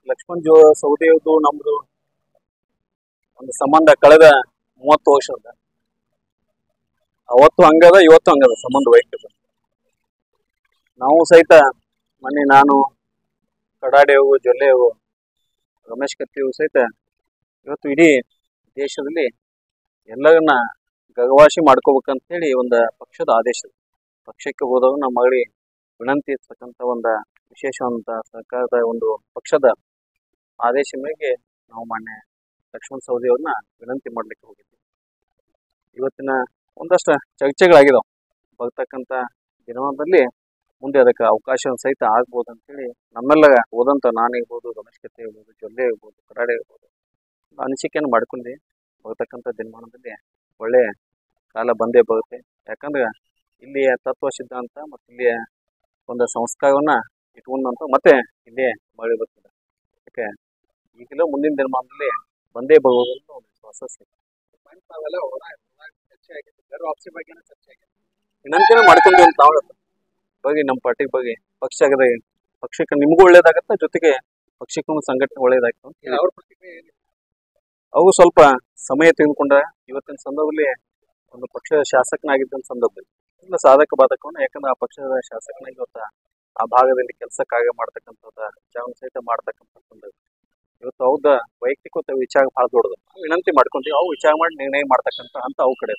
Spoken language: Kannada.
ಲಕ್ಷ್ಮಣ್ ಸವದಿಯವ್ರದ್ದು ನಮ್ದು ಒಂದು ಸಂಬಂಧ ಕಳೆದ 30 ವರ್ಷದ. ಅವತ್ತು ಹಂಗದ, ಇವತ್ತು ಹಂಗದ ಸಂಬಂಧ ವೈಯಕ್ತಿಕ. ನಾವು ಸಹಿತ ಮೊನ್ನೆ ನಾನು ಕಡಾಡೆವು, ಜೊಲ್ಲೆವು, ರಮೇಶ್ ಕತ್ತಿಯು ಸಹಿತ ಇವತ್ತು ಇಡೀ ದೇಶದಲ್ಲಿ ಎಲ್ಲರನ್ನ ಗಗವಾಸಿ ಮಾಡ್ಕೋಬೇಕಂತ ಹೇಳಿ ಒಂದು ಪಕ್ಷದ ಆದೇಶ. ಪಕ್ಷಕ್ಕೆ ಹೋದಾಗ ನಮ್ಮ ಮಗಳಿಗೆ ವಿನಂತಿ ಇರ್ತಕ್ಕಂಥ ಒಂದು ವಿಶೇಷವಂತ ಸರ್ಕಾರದ ಒಂದು ಪಕ್ಷದ ಆದೇಶ ಮೇರೆಗೆ ನಾವು ಮಾನ್ಯ ಲಕ್ಷ್ಮಣ್ ಸವದಿ ಅವ್ರನ್ನ ವಿನಂತಿ ಮಾಡ್ಲಿಕ್ಕೆ ಹೋಗಿದ್ವಿ. ಇವತ್ತಿನ ಒಂದಷ್ಟು ಚರ್ಚೆಗಳಾಗಿದಾವೆ. ಬರ್ತಕ್ಕಂಥ ದಿನದಲ್ಲಿ ಮುಂದೆ ಅದಕ್ಕೆ ಅವಕಾಶ ಸಹಿತ ಆಗ್ಬೋದು ಅಂತೇಳಿ ನಮ್ಮೆಲ್ಲ ಹೋದಂತ ನಾನಿರ್ಬೋದು, ರಮೇಶ್ ಕತ್ತಿ ಇರ್ಬೋದು, ಜೊಲ್ಲೆ ಇರ್ಬೋದು, ಕರಾಡೆ ಇರ್ಬೋದು ಅನಿಸಿಕೆಯನ್ನು ಮಾಡ್ಕೊಂಡು ಬರ್ತಕ್ಕಂಥ ದಿನಮಾನದಲ್ಲಿ ಒಳ್ಳೆ ಕಾಲ ಬಂದೇ ಬರುತ್ತೆ. ಯಾಕಂದ್ರೆ ಇಲ್ಲಿಯ ತತ್ವ ಸಿದ್ಧಾಂತ ಮತ್ತು ಇಲ್ಲಿಯ ಒಂದು ಸಂಸ್ಕಾರವನ್ನ ಇಟ್ಕೊಂಡಂತ ಮತ್ತೆ ಇಲ್ಲಿ ಮಳೆ ಬರ್ತದೆ. ಯಾಕೆ ಈಗಲೂ ಮುಂದಿನ ದಿನಮಾನದಲ್ಲಿ ಬಂದೇ ಬರುವುದು ಒಂದು ವಿಶ್ವಾಸ ಸಿಗುತ್ತೆ. ವಿನಂತಿನ ಮಾಡ್ಕೊಂಡು ತಾವು ಬಗ್ಗೆ ನಮ್ಮ ಪಾರ್ಟಿ ಬಗ್ಗೆ ಪಕ್ಷ ಆಗದ ಪಕ್ಷಕ್ಕೆ ನಿಮಗೂ ಒಳ್ಳೇದಾಗತ್ತೆ, ಜೊತೆಗೆ ಪಕ್ಷಕ್ಕೂ ಸಂಘಟನೆ ಒಳ್ಳೇದಾಗ್ತದೆ. ಅವು ಸ್ವಲ್ಪ ಸಮಯ ತೆಗೆದುಕೊಂಡ ಇವತ್ತಿನ ಸಂದರ್ಭದಲ್ಲಿ ಒಂದು ಪಕ್ಷದ ಶಾಸಕನಾಗಿದ್ದ ಸಂದರ್ಭದಲ್ಲಿ ಇಲ್ಲ ಸಾಧಕ ಬಾಧಕವನ್ನ, ಯಾಕಂದ್ರೆ ಆ ಪಕ್ಷದ ಶಾಸಕನಾಗಿ ಇವತ್ತು ಆ ಭಾಗದಲ್ಲಿ ಕೆಲಸಕ್ಕಾಗಿ ಮಾಡ್ತಕ್ಕಂಥದ್ದು ವಿಚಾರ ಸಹಿತ ಮಾಡ್ತಕ್ಕಂಥ ಸಂದರ್ಭ ಇವತ್ತು ಹೌದ ವೈಯಕ್ತಿಕ ವಿಚಾರ ಬಹಳ ದೊಡ್ಡದು. ವಿನಂತಿ ಮಾಡ್ಕೊಂತೀವಿ, ಅವು ವಿಚಾರ ಮಾಡಿ ನಿರ್ಣಯ ಮಾಡ್ತಕ್ಕಂಥ ಅಂತ ಅವು ಕಡೆ